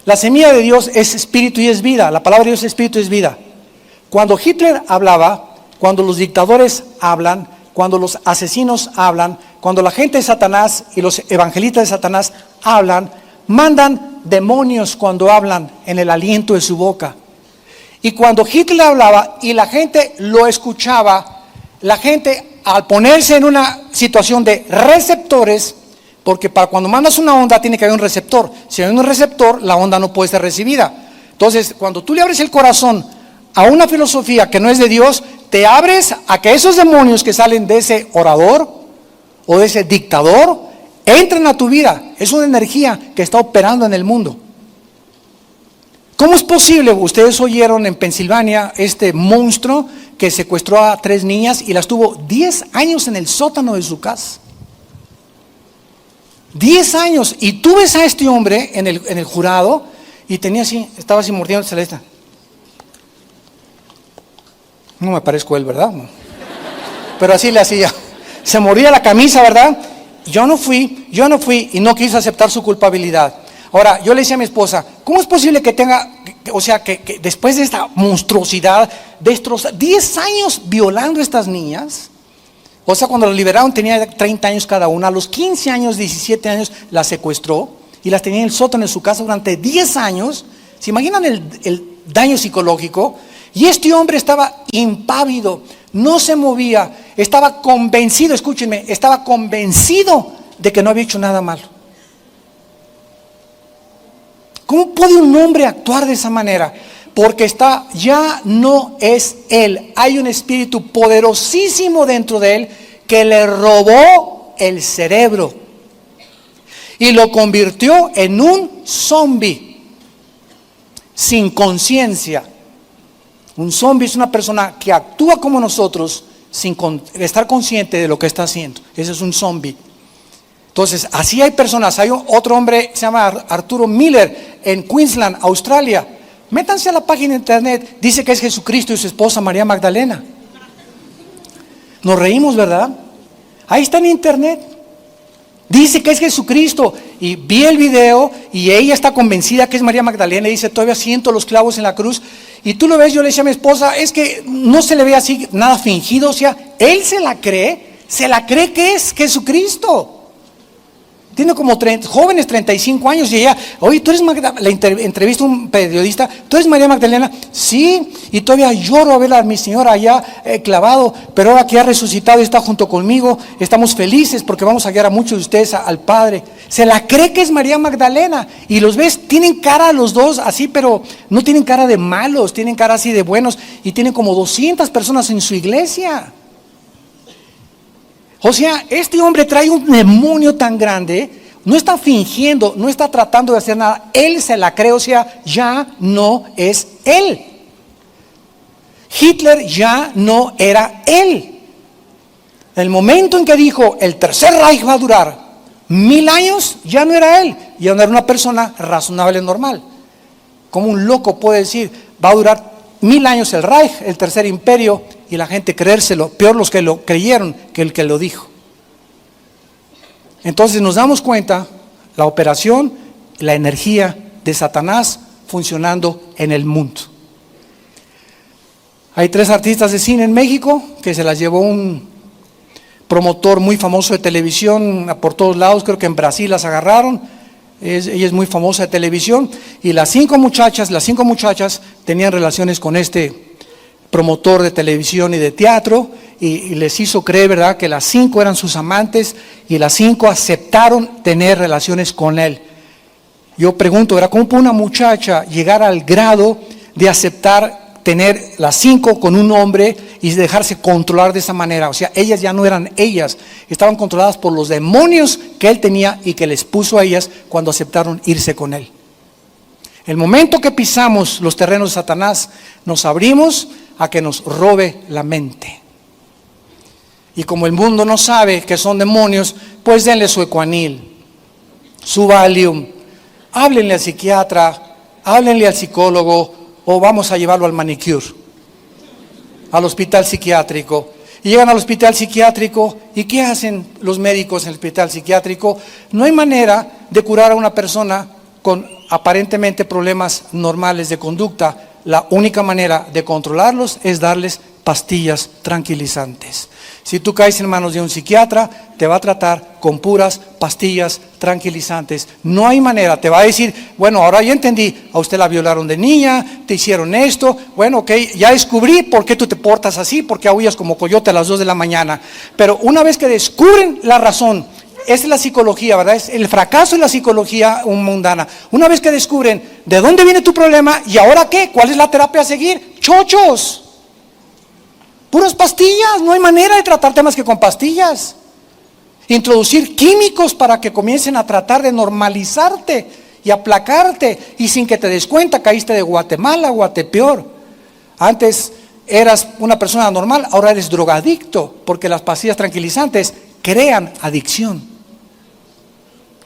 [SPEAKER 1] la semilla de Dios es espíritu y es vida, la palabra de Dios es espíritu y es vida. Cuando Hitler hablaba, cuando los dictadores hablan, cuando los asesinos hablan, cuando la gente de Satanás y los evangelistas de Satanás hablan, mandan demonios cuando hablan en el aliento de su boca. Y cuando Hitler hablaba y la gente lo escuchaba, la gente al ponerse en una situación de receptores, porque para cuando mandas una onda tiene que haber un receptor. Si hay un receptor, la onda no puede ser recibida. Entonces, cuando tú le abres el corazón a una filosofía que no es de Dios, te abres a que esos demonios que salen de ese orador o de ese dictador entren a tu vida. Es una energía que está operando en el mundo. ¿Cómo es posible? Ustedes oyeron en Pensilvania este monstruo que secuestró a 3 niñas y las tuvo 10 años en el sótano de su casa. 10 años. Y tú ves a este hombre en el jurado y estaba así mordiendo celeste. No me parezco a él, ¿verdad? No. Pero así le hacía. Se mordía la camisa, ¿verdad? Yo no fui y no quise aceptar su culpabilidad. Ahora, yo le decía a mi esposa, ¿cómo es posible que que después de esta monstruosidad, 10 años violando a estas niñas? O sea, cuando las liberaron tenía 30 años cada una, a los 15 años, 17 años las secuestró y las tenía en el sótano de su casa durante 10 años. ¿Se imaginan el daño psicológico? Y este hombre estaba impávido, no se movía, estaba convencido, escúchenme, estaba convencido de que no había hecho nada malo. ¿Cómo puede un hombre actuar de esa manera? Porque ya no es él, hay un espíritu poderosísimo dentro de él que le robó el cerebro y lo convirtió en un zombie sin conciencia. Un zombie es una persona que actúa como nosotros sin estar consciente de lo que está haciendo. Ese es un zombie. Entonces, así hay personas. Hay otro hombre que se llama Arturo Miller en Queensland, Australia. Métanse a la página de internet. Dice que es Jesucristo y su esposa María Magdalena. Nos reímos, ¿verdad? Ahí está en internet. Dice que es Jesucristo. Y vi el video y ella está convencida que es María Magdalena. Y dice, todavía siento los clavos en la cruz. Y tú lo ves, yo le decía a mi esposa, es que no se le ve así nada fingido. O sea, él se la cree que es Jesucristo. Tiene como jóvenes 35 años y ella, oye, tú eres Magdalena, entrevista a un periodista, ¿tú eres María Magdalena? Sí, y todavía lloro a ver a mi señora allá clavado, pero ahora que ha resucitado y está junto conmigo, estamos felices porque vamos a guiar a muchos de ustedes al Padre. Se la cree que es María Magdalena y los ves, tienen cara los dos así, pero no tienen cara de malos, tienen cara así de buenos y tienen como 200 personas en su iglesia. O sea, este hombre trae un demonio tan grande, no está fingiendo, no está tratando de hacer nada, él se la cree, o sea, ya no es él. Hitler ya no era él. El momento en que dijo, el tercer Reich va a durar 1000 años, ya no era él, ya no era una persona razonable, normal. Como un loco puede decir, va a durar 1000 años el Reich, el tercer imperio, y la gente creérselo, peor los que lo creyeron que el que lo dijo. Entonces nos damos cuenta, la operación, la energía de Satanás funcionando en el mundo. Hay 3 artistas de cine en México que se las llevó un promotor muy famoso de televisión por todos lados, creo que en Brasil las agarraron. Ella es muy famosa de televisión y las 5 muchachas tenían relaciones con este promotor de televisión y de teatro y les hizo creer, ¿verdad?, que las 5 eran sus amantes y las 5 aceptaron tener relaciones con él. Yo pregunto, ¿verdad?, ¿cómo puede una muchacha llegar al grado de aceptar tener las 5 con un hombre y dejarse controlar de esa manera? O sea, ellas ya no eran ellas, estaban controladas por los demonios que él tenía y que les puso a ellas cuando aceptaron irse con él. El momento que pisamos los terrenos de Satanás, nos abrimos a que nos robe la mente. Y como el mundo no sabe que son demonios, pues denle su Ecuanil, su Valium, háblenle al psiquiatra, háblenle al psicólogo, o vamos a llevarlo al manicure, al hospital psiquiátrico. Y llegan al hospital psiquiátrico, ¿y qué hacen los médicos en el hospital psiquiátrico? No hay manera de curar a una persona con aparentemente problemas normales de conducta. La única manera de controlarlos es darles pastillas tranquilizantes. Si tú caes en manos de un psiquiatra, te va a tratar con puras pastillas tranquilizantes. No hay manera, te va a decir, bueno, ahora ya entendí, a usted la violaron de niña, te hicieron esto, bueno, ok, ya descubrí por qué tú te portas así, porque aullas como coyote a las 2 de la mañana. Pero una vez que descubren la razón, esa es la psicología, ¿verdad? Es el fracaso de la psicología mundana. Una vez que descubren de dónde viene tu problema y ahora qué, cuál es la terapia a seguir, chochos. Puras pastillas, no hay manera de tratarte más que con pastillas. Introducir químicos para que comiencen a tratar de normalizarte y aplacarte y sin que te des cuenta caíste de Guatemala o a peor. Antes eras una persona normal, ahora eres drogadicto porque las pastillas tranquilizantes crean adicción.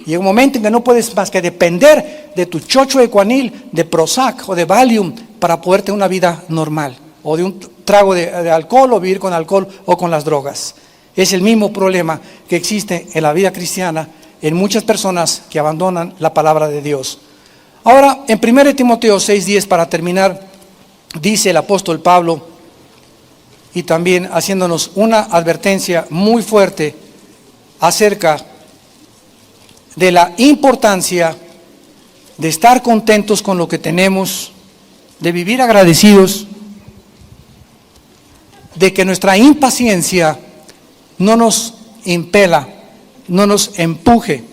[SPEAKER 1] Llega un momento en que no puedes más que depender de tu chocho de Ecuanil, de Prozac o de Valium para poder tener una vida normal, o de un trago de alcohol, o vivir con alcohol o con las drogas. Es el mismo problema que existe en la vida cristiana en muchas personas que abandonan la palabra de Dios. Ahora, en 1 Timoteo 6:10, para terminar, dice el apóstol Pablo, y también haciéndonos una advertencia muy fuerte acerca de la importancia de estar contentos con lo que tenemos, de vivir agradecidos, de que nuestra impaciencia no nos impela, no nos empuje,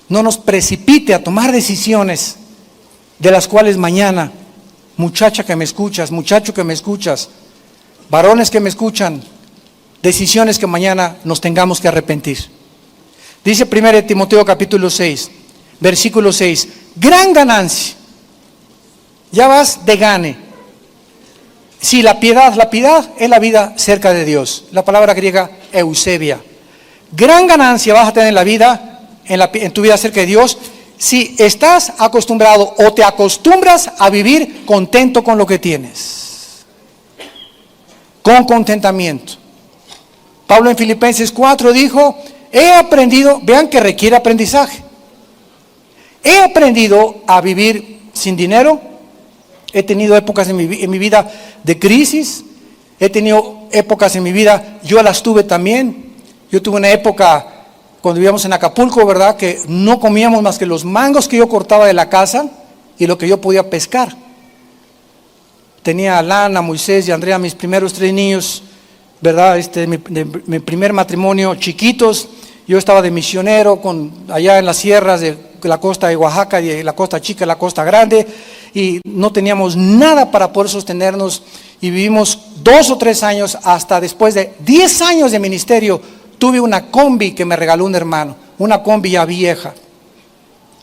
[SPEAKER 1] no nos precipite a tomar decisiones de las cuales mañana, muchacha que me escuchas, muchacho que me escuchas, varones que me escuchan, decisiones que mañana nos tengamos que arrepentir. Dice 1 Timoteo capítulo 6, versículo 6, gran ganancia, ya vas de gane. Si la piedad es la vida cerca de Dios, la palabra griega eusebia. Gran ganancia vas a tener en la vida, en tu vida cerca de Dios, si estás acostumbrado o te acostumbras a vivir contento con lo que tienes, con contentamiento. Pablo en Filipenses 4 dijo, he aprendido, vean que requiere aprendizaje, he aprendido a vivir sin dinero. He tenido épocas en mi vida de crisis, he tenido épocas en mi vida, yo las tuve también. Yo tuve una época cuando vivíamos en Acapulco, ¿verdad? Que no comíamos más que los mangos que yo cortaba de la casa y lo que yo podía pescar. Tenía a Lana, Moisés y Andrea, mis primeros 3 niños, ¿verdad? Mi primer matrimonio, chiquitos. Yo estaba de misionero allá en las sierras de la costa de Oaxaca, y la costa chica, la costa grande, y no teníamos nada para poder sostenernos, y vivimos 2 o 3 años, hasta después de 10 años de ministerio, tuve una combi que me regaló un hermano, una combi ya vieja.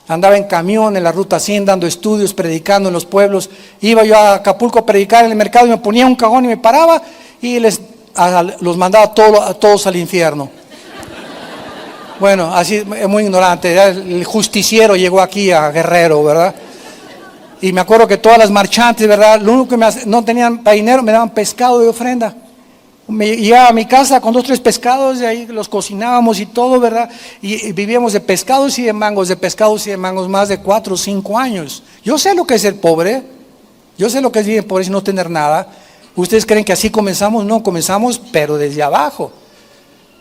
[SPEAKER 1] Andaba en camión en la ruta 100 dando estudios, predicando en los pueblos. Iba yo a Acapulco a predicar en el mercado y me ponía un cajón y me paraba y los mandaba a todos al infierno. Bueno, así, muy ignorante. El justiciero llegó aquí a Guerrero, ¿verdad? Y me acuerdo que todas las marchantes, ¿verdad? Lo único que no tenían para dinero, me daban pescado de ofrenda. Me llegaba a mi casa con 2 o 3 pescados, y ahí los cocinábamos y todo, ¿verdad? Y vivíamos de pescados y de mangos, más de 4 o 5 años. Yo sé lo que es ser pobre, yo sé lo que es vivir pobre y no tener nada. ¿Ustedes creen que así comenzamos? No, comenzamos, pero desde abajo.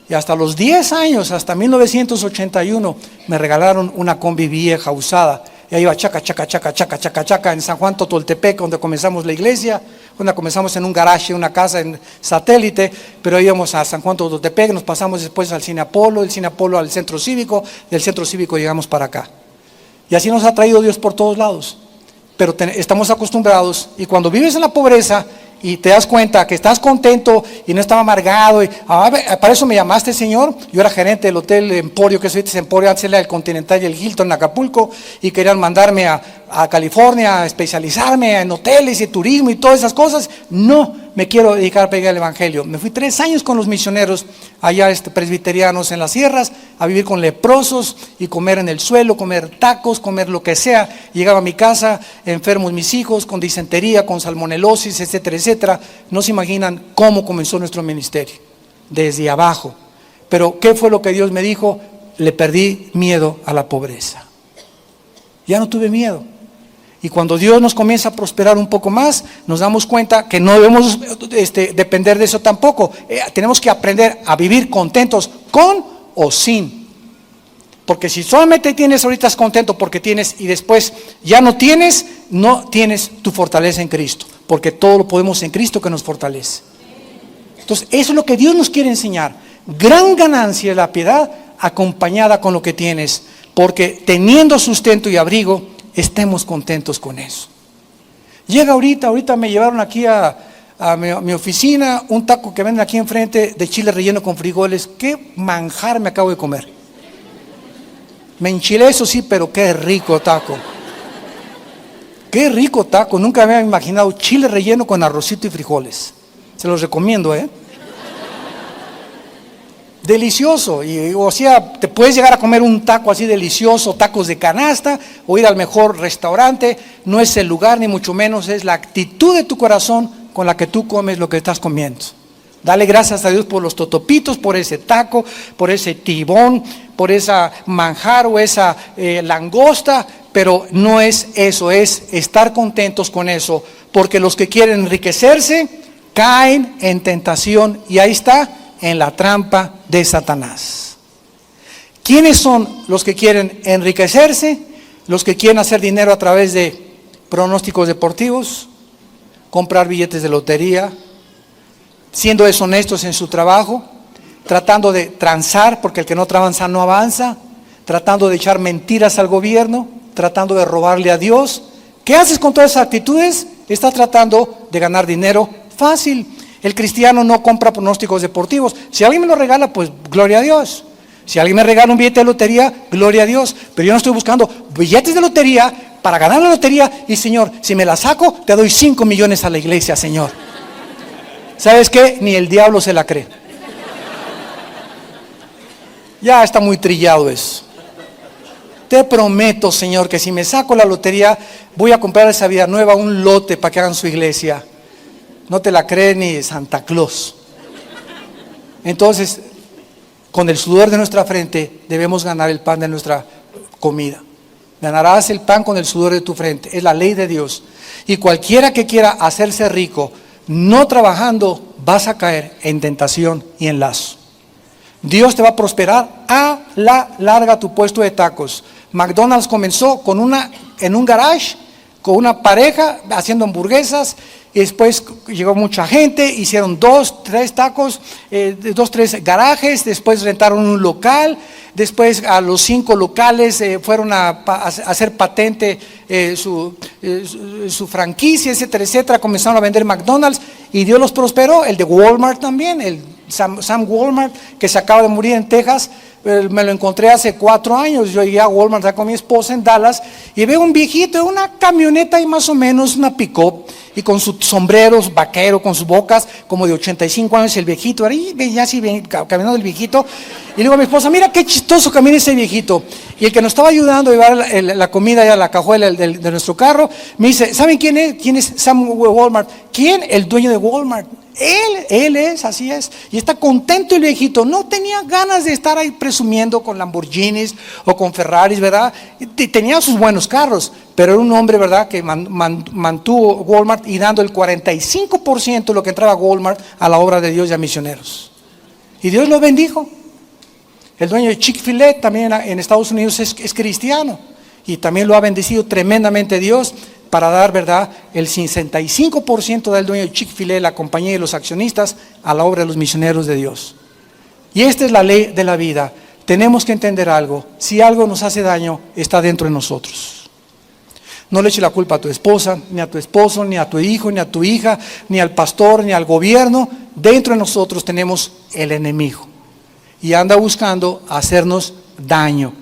[SPEAKER 1] Y hasta los 10 años, hasta 1981, me regalaron una combi vieja, usada. Y ahí iba chaca, chaca, chaca, chaca, chaca, chaca, en San Juan Totoltepec, donde comenzamos la iglesia, donde comenzamos en un garaje, una casa en Satélite, pero íbamos a San Juan Totoltepec, nos pasamos después al Cine Apolo, del Cine Apolo al Centro Cívico, del Centro Cívico llegamos para acá. Y así nos ha traído Dios por todos lados. Pero estamos acostumbrados, y cuando vives en la pobreza y te das cuenta que estás contento y no estaba amargado, para eso me llamaste, Señor. Yo era gerente del Hotel Emporio, que es Emporio, antes era el Continental y el Hilton en Acapulco, y querían mandarme a California a especializarme en hoteles y turismo y todas esas cosas. No me quiero dedicar a predicar el Evangelio. Me fui 3 años con los misioneros allá presbiterianos en las sierras, a vivir con leprosos y comer en el suelo, comer tacos, comer lo que sea. Llegaba a mi casa enfermos mis hijos, con disentería, con salmonelosis, etcétera, etcétera. No se imaginan cómo comenzó nuestro ministerio, desde abajo. Pero ¿qué fue lo que Dios me dijo? Le perdí miedo a la pobreza. Ya no tuve miedo. Y cuando Dios nos comienza a prosperar un poco más, nos damos cuenta que no debemos depender de eso tampoco. Tenemos que aprender a vivir contentos con o sin. Porque si solamente tienes ahorita contento porque tienes y después ya no tienes tu fortaleza en Cristo. Porque todo lo podemos en Cristo que nos fortalece. Entonces eso es lo que Dios nos quiere enseñar. Gran ganancia es la piedad acompañada con lo que tienes. Porque teniendo sustento y abrigo, estemos contentos con eso. Llega ahorita me llevaron aquí a mi oficina un taco que venden aquí enfrente de chile relleno con frijoles. Qué manjar me acabo de comer. Me enchilé, eso sí, pero qué rico taco. Qué rico taco. Nunca me había imaginado chile relleno con arrocito y frijoles. Se los recomiendo, Delicioso. O sea, te puedes llegar a comer un taco así delicioso, tacos de canasta, o ir al mejor restaurante. No es el lugar, ni mucho menos, es la actitud de tu corazón con la que tú comes lo que estás comiendo. Dale gracias a Dios por los totopitos, por ese taco, por ese tibón, por esa manjar o esa langosta, pero no es eso, es estar contentos con eso, porque los que quieren enriquecerse caen en tentación, y ahí está, en la trampa de Satanás. ¿Quiénes son los que quieren enriquecerse? Los que quieren hacer dinero a través de pronósticos deportivos, comprar billetes de lotería, siendo deshonestos en su trabajo, tratando de transar, porque el que no tranza no avanza, tratando de echar mentiras al gobierno, tratando de robarle a Dios. ¿Qué haces con todas esas actitudes? Estás tratando de ganar dinero fácil. El cristiano no compra pronósticos deportivos. Si alguien me lo regala, pues gloria a Dios. Si alguien me regala un billete de lotería, gloria a Dios. Pero yo no estoy buscando billetes de lotería para ganar la lotería y, Señor, si me la saco, te doy 5 millones a la iglesia, Señor. ¿Sabes qué? Ni el diablo se la cree. Ya está muy trillado eso. Te prometo, Señor, que si me saco la lotería, voy a comprar esa Vida Nueva un lote para que hagan su iglesia. No te la cree ni Santa Claus. Entonces, con el sudor de nuestra frente debemos ganar el pan de nuestra comida. Ganarás el pan con el sudor de tu frente. Es la ley de Dios. Y cualquiera que quiera hacerse rico, no trabajando, vas a caer en tentación y en lazo. Dios te va a prosperar a la larga tu puesto de tacos. McDonald's comenzó en un garage, con una pareja haciendo hamburguesas. Y después llegó mucha gente, hicieron 2, 3 tacos, 2, 3 garajes, después rentaron un local, después a los 5 locales fueron a hacer patente su franquicia, etcétera, etcétera. Comenzaron a vender McDonald's y Dios los prosperó. El de Walmart también, el Sam Walmart, que se acaba de morir en Texas. Me lo encontré hace 4 años. Yo llegué a Walmart con mi esposa en Dallas y veo un viejito en una camioneta y más o menos una pick-up, y con sus sombreros vaquero, con sus bocas como de 85 años, el viejito, ahí ya así caminando el viejito. Y le digo a mi esposa, mira qué chistoso camina ese viejito. Y el que nos estaba ayudando a llevar la comida a la cajuela de nuestro carro, me dice, ¿saben quién es? ¿Quién es Sam Walmart? ¿Quién? El dueño de Walmart. Él es, así es. Y está contento el viejito. No tenía ganas de estar ahí presumiendo con Lamborghinis o con Ferraris, ¿verdad? Tenía sus buenos carros, pero era un hombre, ¿verdad?, que mantuvo Walmart y dando el 45% de lo que entraba a Walmart a la obra de Dios y a misioneros. Y Dios lo bendijo. El dueño de Chick-fil-A también en Estados Unidos es cristiano y también lo ha bendecido tremendamente Dios para dar, ¿verdad?, el 65% del dueño de Chick-fil-A, la compañía y los accionistas, a la obra de los misioneros de Dios. Y esta es la ley de la vida. Tenemos que entender algo. Si algo nos hace daño, está dentro de nosotros. No le eches la culpa a tu esposa, ni a tu esposo, ni a tu hijo, ni a tu hija, ni al pastor, ni al gobierno. Dentro de nosotros tenemos el enemigo y anda buscando hacernos daño.